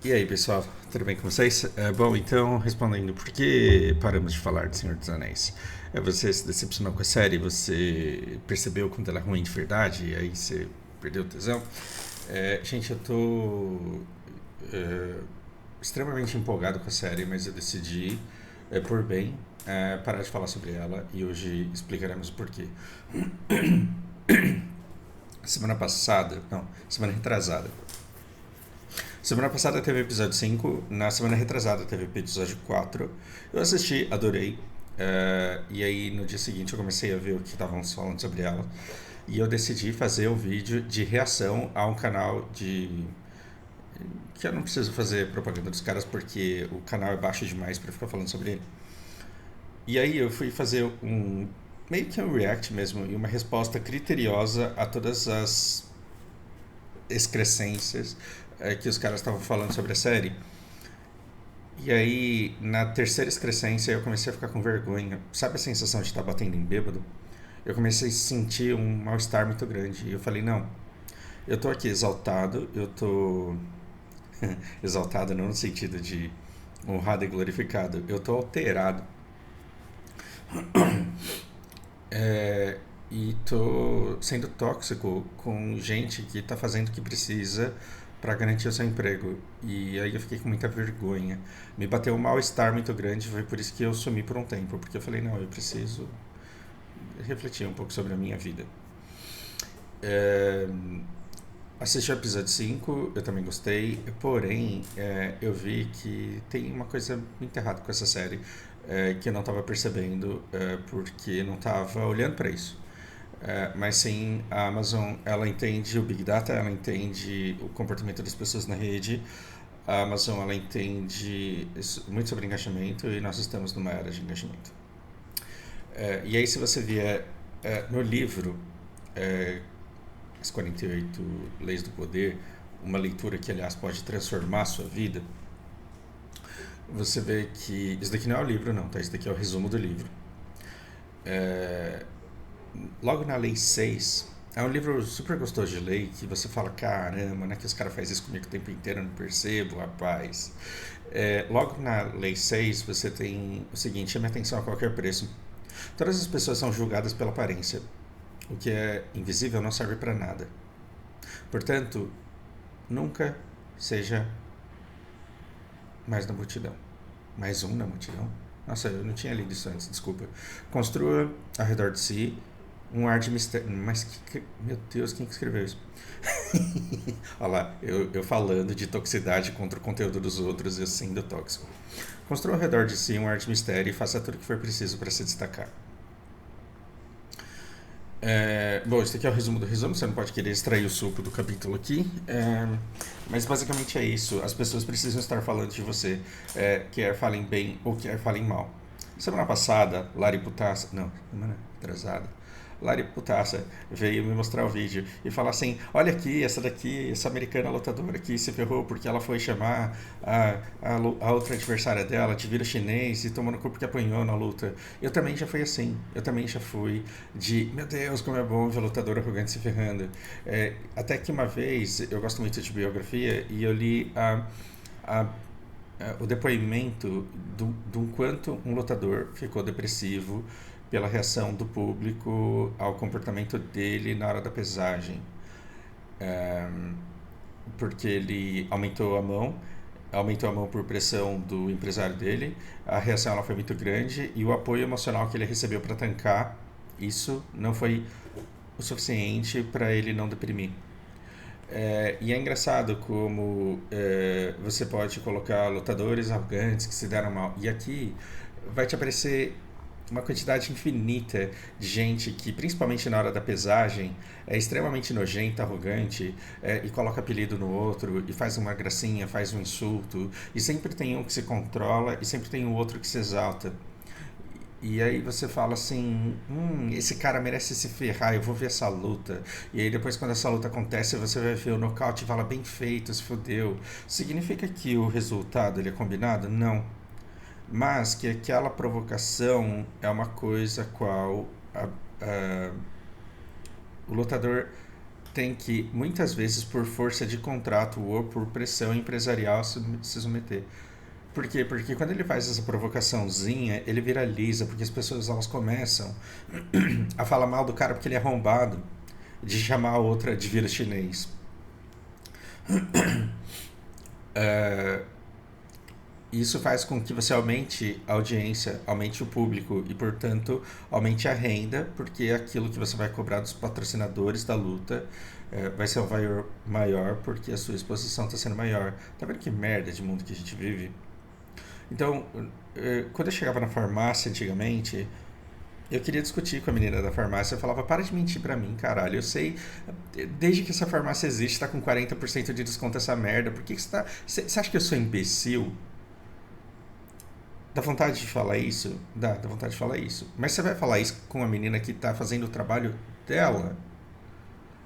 E aí, pessoal, tudo bem com vocês? Bom, então, respondendo, por que paramos de falar de Senhor dos Anéis? Você se decepcionou com a série? Você percebeu quando ela é ruim de verdade? E aí você perdeu o tesão? Gente, eu tô é, extremamente empolgado com a série, mas eu decidi, por bem, parar de falar sobre ela e hoje explicaremos o porquê. Semana passada, não, semana retrasada, semana passada teve episódio 5, na semana retrasada teve episódio 4. Eu assisti, adorei. E aí no dia seguinte eu comecei a ver o que estavam falando sobre ela. E eu decidi fazer um vídeo de reação a um canal de. Que eu não preciso fazer propaganda dos caras porque o canal é baixo demais para ficar falando sobre ele. E aí eu fui fazer um. Meio que um react mesmo, e uma resposta criteriosa a todas as excrescências que os caras estavam falando sobre a série. E aí, na terceira excrescência, eu comecei a ficar com vergonha. Sabe a sensação de estar batendo em bêbado? Eu comecei a sentir um mal-estar muito grande. E eu falei, não, eu tô aqui exaltado, eu tô exaltado não no sentido de honrado e glorificado, eu tô alterado. É, e tô sendo tóxico com gente que tá fazendo o que precisa para garantir o seu emprego. E aí eu fiquei com muita vergonha. Me bateu um mal-estar muito grande, foi por isso que eu sumi por um tempo, porque eu falei, não, eu preciso refletir um pouco sobre a minha vida. É, assisti o episódio 5, eu também gostei, porém eu vi que tem uma coisa muito errada com essa série que eu não estava percebendo porque não estava olhando para isso. Mas sim, a Amazon ela entende o Big Data, ela entende o comportamento das pessoas na rede, a Amazon ela entende muito sobre engajamento e nós estamos numa era de engajamento. E aí se você vier no livro As 48 Leis do Poder, uma leitura que aliás pode transformar a sua vida, você vê que isso daqui não é o livro não, tá? Isso daqui é o resumo do livro. É, logo na lei 6 é um livro super gostoso de ler que você fala, caramba, né, que os caras fazem isso comigo o tempo inteiro, eu não percebo, rapaz. Logo na lei 6 você tem o seguinte, chame atenção a qualquer preço. Todas as pessoas são julgadas pela aparência. O que é invisível não serve para nada. Portanto, nunca seja mais na multidão. Mais um na multidão? Nossa, eu não tinha lido isso antes, desculpa. Construa ao redor de si um ar de mistério. Mas, meu Deus, quem que escreveu isso? Olha lá, eu falando de toxicidade contra o conteúdo dos outros e sendo tóxico. Construa ao redor de si um ar de mistério e faça tudo o que for preciso para se destacar. Bom, esse aqui é o resumo do resumo, você não pode querer extrair o suco do capítulo aqui, mas basicamente é isso. As pessoas precisam estar falando de você, quer falem bem ou quer falem mal. Semana passada, Lari Putassa, não, semana atrasada, Lari Putassa veio me mostrar o vídeo e falar assim: olha aqui, essa daqui, essa americana lutadora aqui se ferrou porque ela foi chamar a outra adversária dela de vírus chinês e tomou no corpo que apanhou na luta. Eu também já fui assim, eu também já fui de meu Deus, como é bom ver lutador arrogante se ferrando. Até que uma vez, eu gosto muito de biografia e eu li a o depoimento do quanto um lutador ficou depressivo pela reação do público ao comportamento dele na hora da pesagem. É, porque ele aumentou a mão por pressão do empresário dele, a reação ela foi muito grande e o apoio emocional que ele recebeu para tancar isso não foi o suficiente para ele não deprimir. E é engraçado como você pode colocar lutadores arrogantes que se deram mal. E aqui vai te aparecer uma quantidade infinita de gente que, principalmente na hora da pesagem, é extremamente nojenta, arrogante, e coloca apelido no outro, e faz uma gracinha, faz um insulto, e sempre tem um que se controla, e sempre tem o outro que se exalta. E aí você fala assim, esse cara merece se ferrar, eu vou ver essa luta. E aí depois quando essa luta acontece, você vai ver o nocaute e fala, bem feito, se fodeu. Significa que o resultado ele é combinado? Não. Mas que aquela provocação é uma coisa qual a, o lutador tem que, muitas vezes, por força de contrato ou por pressão empresarial, se submeter. Por quê? Porque quando ele faz essa provocaçãozinha, ele viraliza, porque as pessoas elas começam a falar mal do cara porque ele é arrombado, de chamar a outra de vírus chinês. Isso faz com que você aumente a audiência, aumente o público e, portanto, aumente a renda, porque aquilo que você vai cobrar dos patrocinadores da luta vai ser um valor maior, porque a sua exposição está sendo maior. Tá vendo que merda de mundo que a gente vive? Então, quando eu chegava na farmácia antigamente, eu queria discutir com a menina da farmácia. Eu falava, para de mentir pra mim, caralho. Eu sei, desde que essa farmácia existe, tá com 40% de desconto essa merda. Por que você tá. Você acha que eu sou imbecil? Dá vontade de falar isso? Dá vontade de falar isso. Mas você vai falar isso com a menina que tá fazendo o trabalho dela?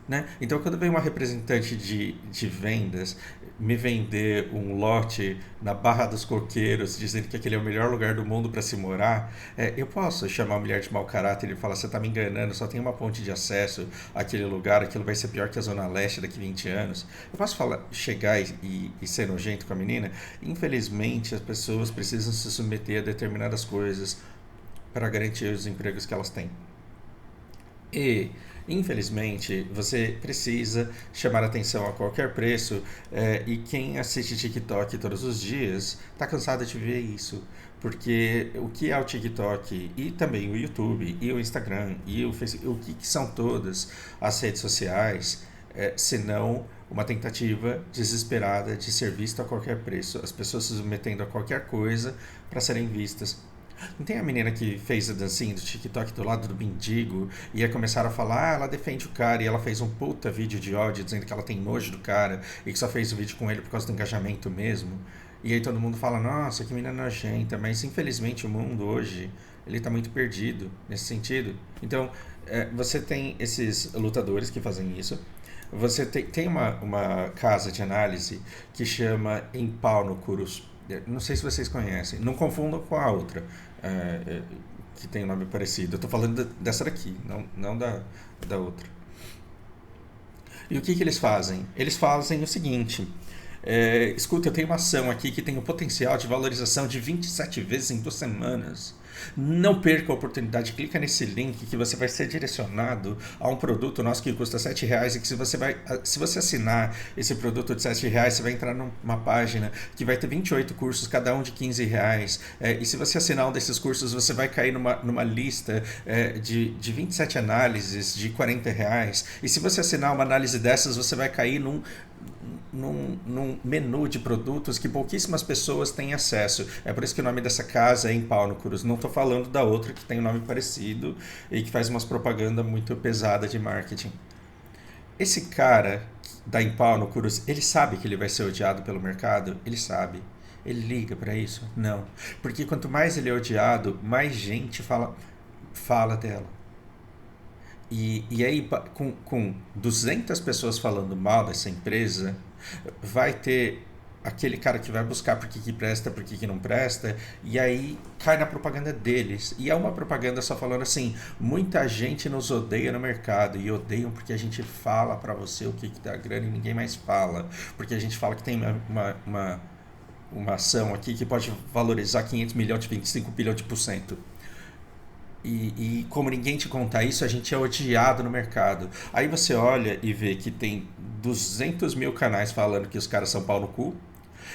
Né? Então, quando vem uma representante de vendas me vender um lote na Barra dos Coqueiros, dizendo que aquele é o melhor lugar do mundo para se morar, eu posso chamar a mulher de mau caráter e falar: você está me enganando, só tem uma ponte de acesso àquele lugar, aquilo vai ser pior que a Zona Leste daqui 20 anos. Eu posso chegar e ser nojento com a menina? Infelizmente, as pessoas precisam se submeter a determinadas coisas para garantir os empregos que elas têm. E, infelizmente, você precisa chamar atenção a qualquer preço, e quem assiste TikTok todos os dias está cansado de ver isso. Porque o que é o TikTok e também o YouTube e o Instagram e o Facebook, o que são todas as redes sociais, senão uma tentativa desesperada de ser visto a qualquer preço, as pessoas se submetendo a qualquer coisa para serem vistas. Não tem a menina que fez a dancinha do TikTok do lado do mendigo e aí começaram a falar, ela defende o cara e ela fez um puta vídeo de ódio dizendo que ela tem nojo do cara e que só fez o vídeo com ele por causa do engajamento mesmo. E aí todo mundo fala, nossa, que menina nojenta, mas infelizmente o mundo hoje, ele tá muito perdido nesse sentido. Então, você tem esses lutadores que fazem isso. Você tem uma casa de análise que chama Empau no Curus. Não sei se vocês conhecem. Não confundam com a outra, que tem um nome parecido. Eu estou falando dessa daqui, não da outra. E o que eles fazem? Eles fazem o seguinte. Escuta, eu tenho uma ação aqui que tem o potencial de valorização de 27 vezes em 2 semanas. Não perca a oportunidade, clica nesse link que você vai ser direcionado a um produto nosso que custa R$7 e que se você assinar esse produto de R$7, você vai entrar numa página que vai ter 28 cursos, cada um de R$15. E se você assinar um desses cursos, você vai cair numa lista de 27 análises de R$40. E se você assinar uma análise dessas, você vai cair num menu de produtos que pouquíssimas pessoas têm acesso. É por isso que o nome dessa casa é Empau no Curus. Não estou falando da outra que tem um nome parecido e que faz umas propaganda muito pesada de marketing. Esse cara da Empau no Curus, ele sabe que ele vai ser odiado pelo mercado? Ele sabe. Ele liga para isso? Não. Porque quanto mais ele é odiado, mais gente fala dela. E aí, com 200 pessoas falando mal dessa empresa, vai ter aquele cara que vai buscar por que presta, por que não presta, e aí cai na propaganda deles. E é uma propaganda só falando assim, muita gente nos odeia no mercado, e odeiam porque a gente fala pra você o que dá grana e ninguém mais fala. Porque a gente fala que tem uma ação aqui que pode valorizar 500 milhões de 25 bilhões de por cento. E como ninguém te conta isso, a gente é odiado no mercado. Aí você olha e vê que tem 200 mil canais falando que os caras são pau no cu,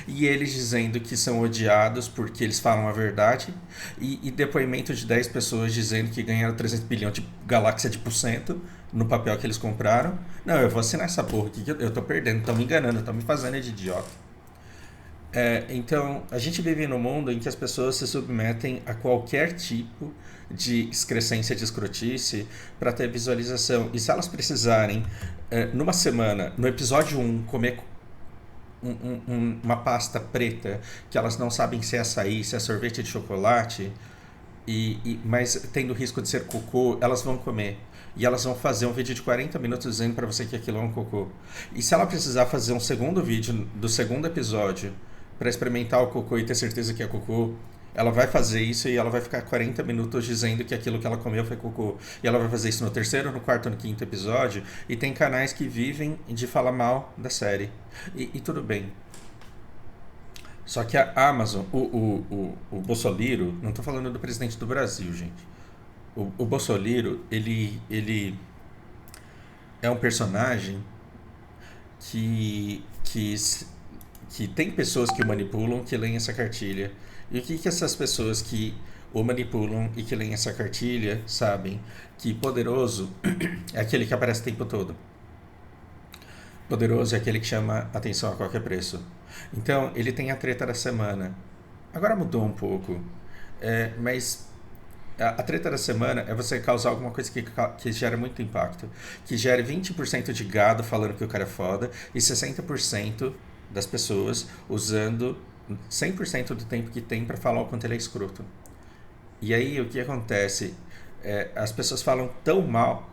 e eles dizendo que são odiados porque eles falam a verdade, e depoimento de 10 pessoas dizendo que ganharam 300 bilhões de galáxia de por cento no papel que eles compraram. Não, eu vou assinar essa porra aqui que eu tô perdendo, estão me enganando, estão me fazendo de idiota. Então, a gente vive num mundo em que as pessoas se submetem a qualquer tipo de excrescência de escrotice para ter visualização. E se elas precisarem, numa semana, no episódio 1, comer uma pasta preta, que elas não sabem se é açaí, se é sorvete de chocolate, mas tendo risco de ser cocô, elas vão comer. E elas vão fazer um vídeo de 40 minutos dizendo para você que aquilo é um cocô. E se ela precisar fazer um segundo vídeo do segundo episódio para experimentar o cocô e ter certeza que é cocô, Ela vai fazer isso e ela vai ficar 40 minutos dizendo que aquilo que ela comeu foi cocô. E ela vai fazer isso no terceiro, no quarto, no quinto episódio. E tem canais que vivem de falar mal da série. E tudo bem. Só que a Amazon, o Bolsonaro, não estou falando do presidente do Brasil, gente. O Bolsonaro, ele é um personagem que, que, que tem pessoas que o manipulam que leem essa cartilha. E o que essas pessoas que o manipulam e que leem essa cartilha sabem? Que poderoso é aquele que aparece o tempo todo. Poderoso é aquele que chama atenção a qualquer preço. Então, ele tem a treta da semana. Agora mudou um pouco. Mas a treta da semana é você causar alguma coisa que gera muito impacto. Que gere 20% de gado falando que o cara é foda e 60% das pessoas usando 100% do tempo que tem para falar o quanto ele é escroto. E aí o que acontece? As pessoas falam tão mal,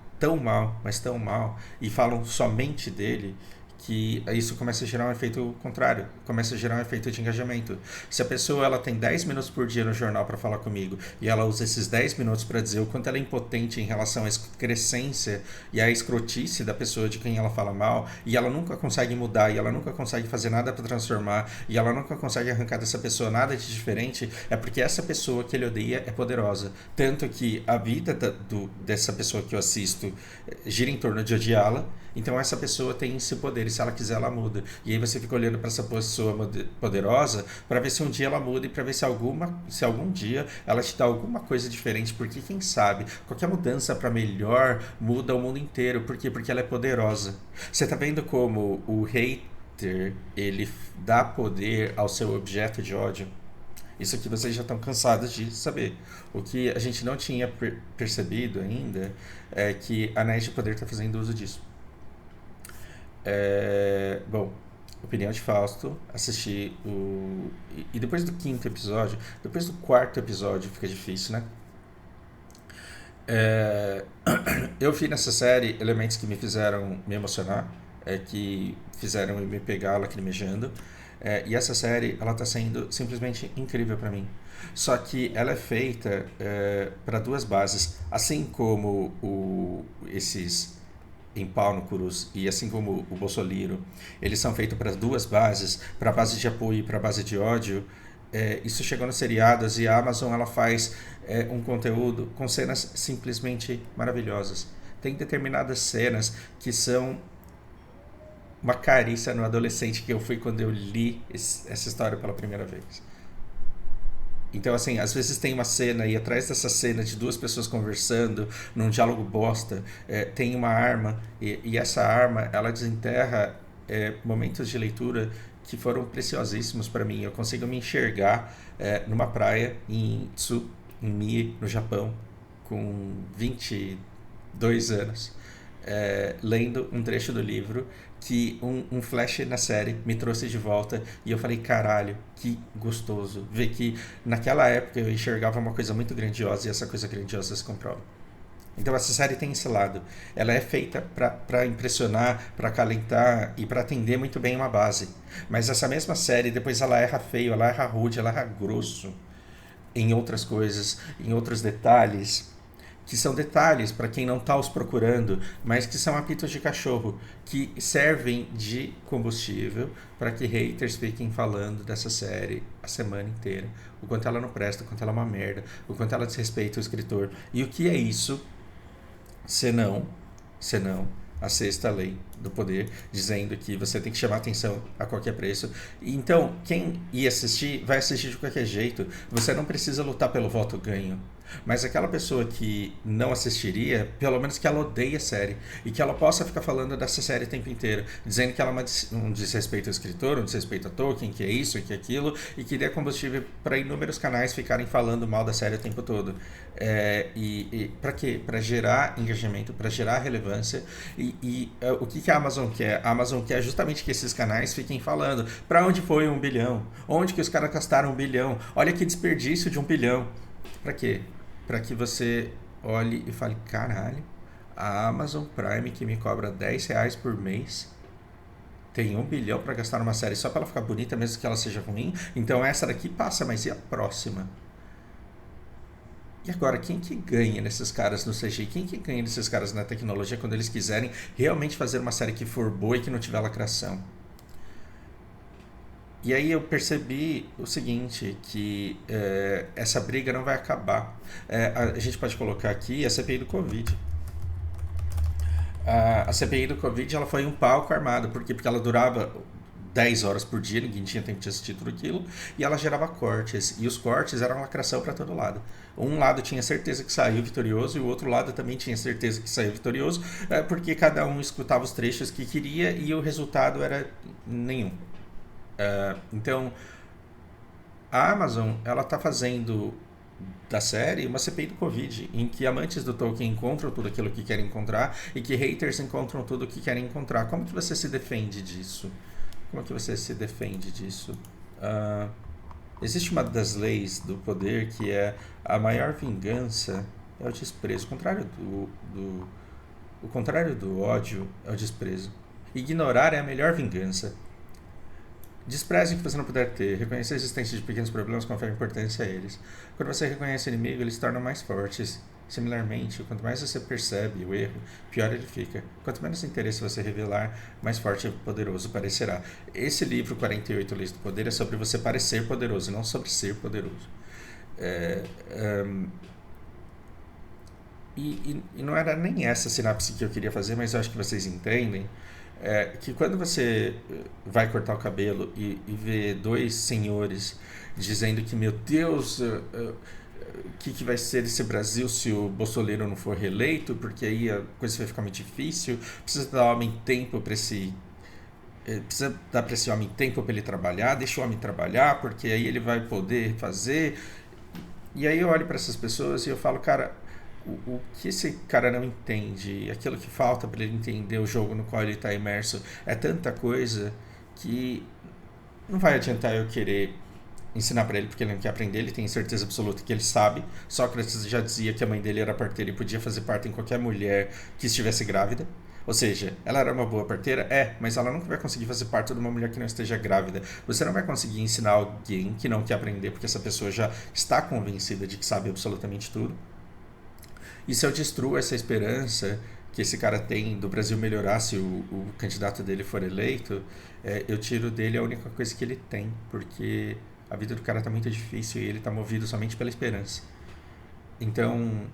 mas tão mal, e falam somente dele, que isso começa a gerar um efeito contrário, começa a gerar um efeito de engajamento. Se a pessoa ela tem 10 minutos por dia no jornal para falar comigo e ela usa esses 10 minutos para dizer o quanto ela é impotente em relação à excrescência e à escrotice da pessoa de quem ela fala mal, e ela nunca consegue mudar, e ela nunca consegue fazer nada para transformar, e ela nunca consegue arrancar dessa pessoa nada de diferente, é porque essa pessoa que ele odeia é poderosa. Tanto que a vida dessa pessoa que eu assisto gira em torno de odiá-la. Então essa pessoa tem esse poder e se ela quiser ela muda. E aí você fica olhando para essa pessoa poderosa para ver se um dia ela muda e para ver se algum dia ela te dá alguma coisa diferente, porque quem sabe qualquer mudança para melhor muda o mundo inteiro. Por quê? Porque ela é poderosa. Você tá vendo como o hater ele dá poder ao seu objeto de ódio? Isso aqui vocês já estão cansados de saber. O que a gente não tinha percebido ainda é que a Anéis de Poder está fazendo uso disso. Bom, opinião de Fausto, assisti o. E depois do quinto episódio, depois do quarto episódio fica difícil, né? É, eu vi nessa série elementos que me fizeram me emocionar, que fizeram eu me pegar lacrimejando. E essa série, ela tá sendo simplesmente incrível para mim. Só que ela é feita para duas bases. Assim como esses Empáunicos e assim como o Bolsoliro, eles são feitos para duas bases, para a base de apoio e para a base de ódio. Isso chegou nos seriados e a Amazon ela faz um conteúdo com cenas simplesmente maravilhosas. Tem determinadas cenas que são uma carícia no adolescente que eu fui quando eu li essa história pela primeira vez. Então, assim, às vezes tem uma cena e atrás dessa cena de duas pessoas conversando, num diálogo bosta, tem uma arma e essa arma, ela desenterra momentos de leitura que foram preciosíssimos para mim. Eu consigo me enxergar numa praia em Tsu, em Mie, no Japão, com 22 anos, lendo um trecho do livro que um flash na série me trouxe de volta e eu falei, caralho, que gostoso ver que naquela época eu enxergava uma coisa muito grandiosa e essa coisa grandiosa se comprova. Então essa série tem esse lado. Ela é feita para impressionar, para acalentar e para atender muito bem uma base. Mas essa mesma série depois ela erra feio, ela erra rude, ela erra grosso em outras coisas, em outros detalhes que são detalhes para quem não está os procurando, mas que são apitos de cachorro, que servem de combustível para que haters fiquem falando dessa série a semana inteira. O quanto ela não presta, o quanto ela é uma merda, o quanto ela desrespeita o escritor. E o que é isso, senão a sexta lei do poder, dizendo que você tem que chamar atenção a qualquer preço. Então, quem ia assistir, vai assistir de qualquer jeito. Você não precisa lutar pelo voto ganho. Mas aquela pessoa que não assistiria, pelo menos que ela odeie a série e que ela possa ficar falando dessa série o tempo inteiro, dizendo que ela é um desrespeito ao escritor, um desrespeito a Tolkien, que é isso, que é aquilo, e que dê combustível para inúmeros canais ficarem falando mal da série o tempo todo. E para quê? Para gerar engajamento, para gerar relevância. O que a Amazon quer? A Amazon quer justamente que esses canais fiquem falando para onde foi 1 bilhão, onde que os caras gastaram 1 bilhão, olha que desperdício de 1 bilhão. Para quê? Para que você olhe e fale, caralho, a Amazon Prime que me cobra R$10 por mês tem 1 bilhão para gastar numa série só para ela ficar bonita mesmo que ela seja ruim, então essa daqui passa, mas e a próxima? E agora, quem que ganha nesses caras no CGI? Quem que ganha nesses caras na tecnologia quando eles quiserem realmente fazer uma série que for boa e que não tiver lacração? E aí eu percebi o seguinte, que essa briga não vai acabar. A gente pode colocar aqui a CPI do Covid. A CPI do Covid ela foi um palco armado. Por quê? Porque ela durava 10 horas por dia, ninguém tinha tempo de assistir tudo aquilo, e ela gerava cortes. E os cortes eram lacração para todo lado. Um lado tinha certeza que saiu vitorioso e o outro lado também tinha certeza que saiu vitorioso, porque cada um escutava os trechos que queria e o resultado era nenhum. Então, a Amazon ela está fazendo da série uma CPI do Covid, em que amantes do Tolkien encontram tudo aquilo que querem encontrar e que haters encontram tudo o que querem encontrar. Como que você se defende disso? Como que você se defende disso? Ah, existe uma das leis do poder que é a maior vingança é o desprezo. O contrário do ódio é o desprezo. Ignorar é a melhor vingança. Despreze o que você não puder ter. Reconhecer a existência de pequenos problemas confere importância a eles. Quando você reconhece o inimigo, eles se tornam mais fortes. Similarmente, quanto mais você percebe o erro, pior ele fica. Quanto menos interesse você revelar, mais forte e poderoso parecerá. Esse livro, 48 Leis do Poder, é sobre você parecer poderoso, não sobre ser poderoso. É, e não era nem essa sinapse que eu queria fazer, mas eu acho que vocês entendem. Que quando você vai cortar o cabelo e vê dois senhores dizendo que, meu Deus, o que vai ser esse Brasil se o Bolsonaro não for reeleito, porque aí a coisa vai ficar muito difícil, precisa dar homem tempo para esse. Precisa dar para esse homem tempo para ele trabalhar, deixa o homem trabalhar, porque aí ele vai poder fazer. E aí eu olho para essas pessoas e eu falo, cara, o que esse cara não entende, aquilo que falta para ele entender o jogo no qual ele está imerso, é tanta coisa que não vai adiantar eu querer ensinar para ele porque ele não quer aprender, ele tem certeza absoluta que ele sabe. Sócrates já dizia que a mãe dele era parteira e podia fazer parto em qualquer mulher que estivesse grávida. Ou seja, ela era uma boa parteira? Mas ela nunca vai conseguir fazer parto de uma mulher que não esteja grávida. Você não vai conseguir ensinar alguém que não quer aprender porque essa pessoa já está convencida de que sabe absolutamente tudo. E se eu destruo essa esperança que esse cara tem do Brasil melhorar se o candidato dele for eleito, eu tiro dele a única coisa que ele tem, porque a vida do cara está muito difícil e ele está movido somente pela esperança. Então,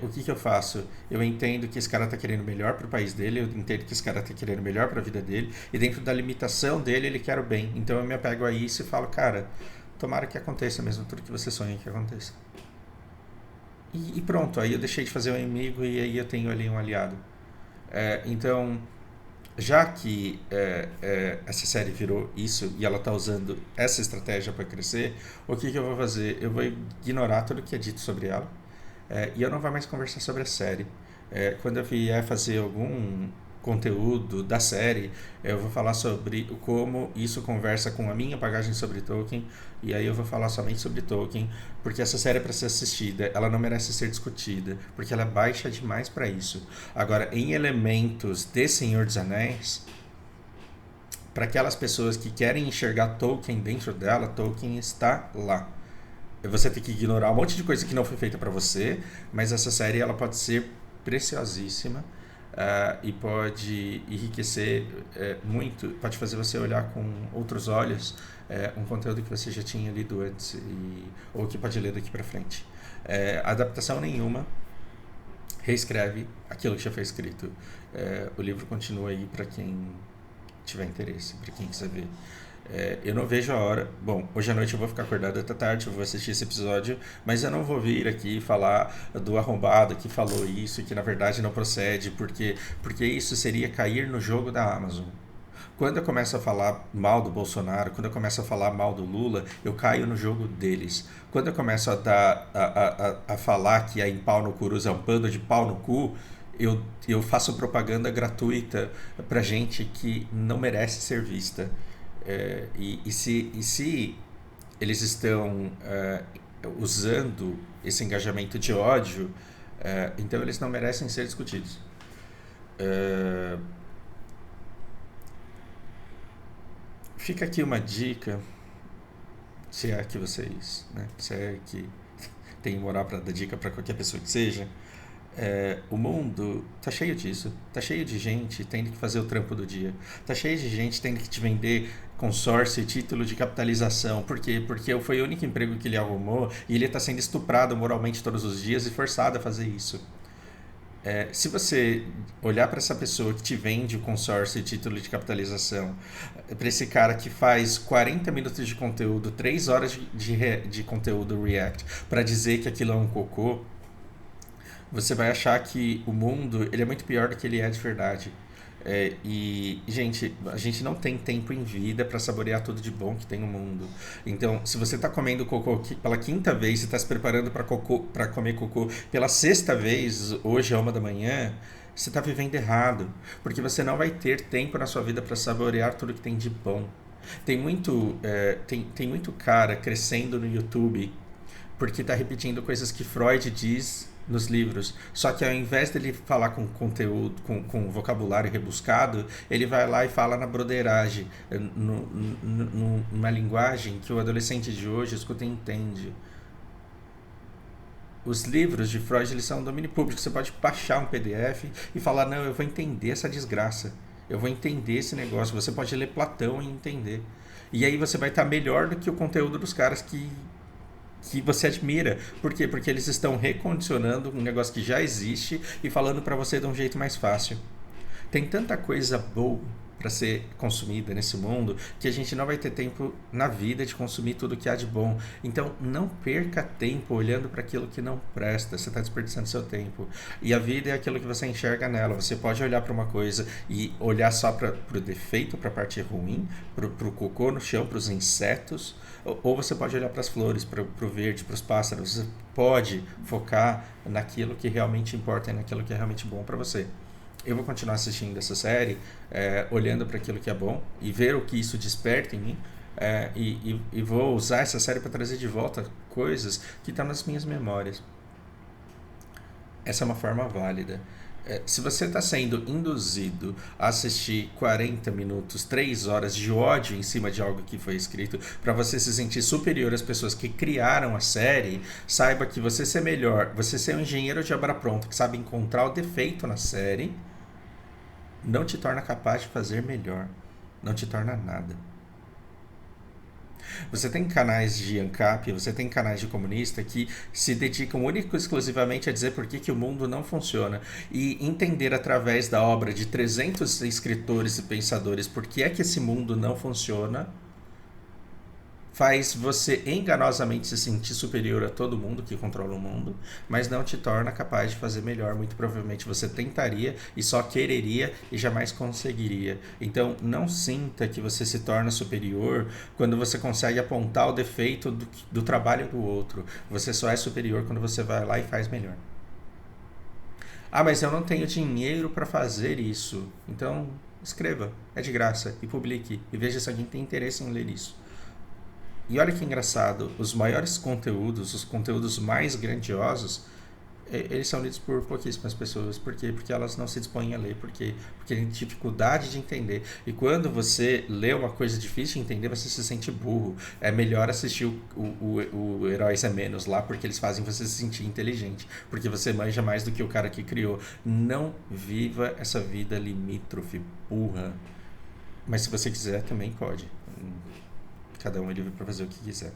o que eu faço? Eu entendo que esse cara está querendo melhor para o país dele, eu entendo que esse cara está querendo melhor para a vida dele, e dentro da limitação dele, ele quer o bem. Então eu me apego a isso e falo, cara, tomara que aconteça mesmo tudo que você sonha que aconteça. E pronto, aí eu deixei de fazer um inimigo e aí eu tenho ali um aliado. Então, já que essa série virou isso e ela está usando essa estratégia para crescer, o que eu vou fazer? Eu vou ignorar tudo que é dito sobre ela e eu não vou mais conversar sobre a série. Quando eu vier fazer algum conteúdo da série, eu vou falar sobre como isso conversa com a minha bagagem sobre Tolkien, e aí eu vou falar somente sobre Tolkien, porque essa série é para ser assistida, ela não merece ser discutida, porque ela é baixa demais para isso. Agora, em elementos de Senhor dos Anéis, para aquelas pessoas que querem enxergar Tolkien dentro dela, Tolkien está lá. Você tem que ignorar um monte de coisa que não foi feita para você, mas essa série ela pode ser preciosíssima e pode enriquecer muito, pode fazer você olhar com outros olhos um conteúdo que você já tinha lido antes ou que pode ler daqui para frente. Adaptação nenhuma reescreve aquilo que já foi escrito. O livro continua aí para quem tiver interesse, para quem quiser ver. Eu não vejo a hora. Bom, hoje à noite eu vou ficar acordado até tarde, eu vou assistir esse episódio, mas eu não vou vir aqui falar do arrombado que falou isso, que na verdade não procede, porque isso seria cair no jogo da Amazon. Quando eu começo a falar mal do Bolsonaro, quando eu começo a falar mal do Lula, eu caio no jogo deles. Quando eu começo a falar que a em pau no Curuza é um pano de pau no cu, eu faço propaganda gratuita pra gente que não merece ser vista. Se eles estão usando esse engajamento de ódio, então eles não merecem ser discutidos. Fica aqui uma dica, se é que vocês, né, se é que tenho moral para dar dica para qualquer pessoa que seja. O mundo tá cheio disso. Tá cheio de gente tendo que fazer o trampo do dia. Tá cheio de gente tendo que te vender consórcio e título de capitalização. Por quê? Porque foi o único emprego que ele arrumou e ele está sendo estuprado moralmente todos os dias e forçado a fazer isso. Se você olhar para essa pessoa que te vende o consórcio e título de capitalização, para esse cara que faz 40 minutos de conteúdo, 3 horas de conteúdo React, para dizer que aquilo é um cocô, você vai achar que o mundo ele é muito pior do que ele é de verdade. Gente, a gente não tem tempo em vida para saborear tudo de bom que tem no mundo. Então, se você está comendo cocô pela quinta vez e está se preparando para comer cocô pela sexta vez, hoje é 1 da manhã, você está vivendo errado. Porque você não vai ter tempo na sua vida para saborear tudo que tem de bom. Tem muito cara crescendo no YouTube porque está repetindo coisas que Freud diz nos livros. Só que ao invés dele falar com conteúdo, com vocabulário rebuscado, ele vai lá e fala na broderagem, numa linguagem que o adolescente de hoje escuta e entende. Os livros de Freud eles são domínio público. Você pode baixar um PDF e falar, não, eu vou entender essa desgraça. Eu vou entender esse negócio. Você pode ler Platão e entender. E aí você vai estar melhor do que o conteúdo dos caras que você admira. Por quê? Porque eles estão recondicionando um negócio que já existe e falando para você de um jeito mais fácil. Tem tanta coisa boa para ser consumida nesse mundo que a gente não vai ter tempo na vida de consumir tudo que há de bom. Então não perca tempo olhando para aquilo que não presta. Você está desperdiçando seu tempo. E a vida é aquilo que você enxerga nela. Você pode olhar para uma coisa e olhar só para o defeito, para a parte ruim, para o cocô no chão, para os insetos, ou você pode olhar para as flores, para o verde, para os pássaros. Você pode focar naquilo que realmente importa e naquilo que é realmente bom para você. Eu vou continuar assistindo essa série, olhando para aquilo que é bom e ver o que isso desperta em mim. E vou usar essa série para trazer de volta coisas que estão nas minhas memórias. Essa é uma forma válida. Se você está sendo induzido a assistir 40 minutos, 3 horas de ódio em cima de algo que foi escrito, para você se sentir superior às pessoas que criaram a série, saiba que você ser melhor, você ser um engenheiro de obra pronta que sabe encontrar o defeito na série, não te torna capaz de fazer melhor. Não te torna nada. Você tem canais de ANCAP, você tem canais de comunista que se dedicam único e exclusivamente a dizer por que o mundo não funciona e entender através da obra de 300 escritores e pensadores por que é que esse mundo não funciona, faz você enganosamente se sentir superior a todo mundo que controla o mundo, mas não te torna capaz de fazer melhor. Muito provavelmente você tentaria e só quereria e jamais conseguiria. Então não sinta que você se torna superior quando você consegue apontar o defeito do trabalho do outro. Você só é superior quando você vai lá e faz melhor. Ah, mas eu não tenho dinheiro para fazer isso. Então escreva, é de graça, e publique, e veja se alguém tem interesse em ler isso. E olha que engraçado, os maiores conteúdos, os conteúdos mais grandiosos, eles são lidos por pouquíssimas pessoas. Por quê? Porque elas não se dispõem a ler. Por quê? Porque tem dificuldade de entender. E quando você lê uma coisa difícil de entender, você se sente burro. É melhor assistir o Heróis é Menos lá, porque eles fazem você se sentir inteligente. Porque você manja mais do que o cara que criou. Não viva essa vida limítrofe, burra. Mas se você quiser, também pode. Cada um é livre para fazer o que quiser.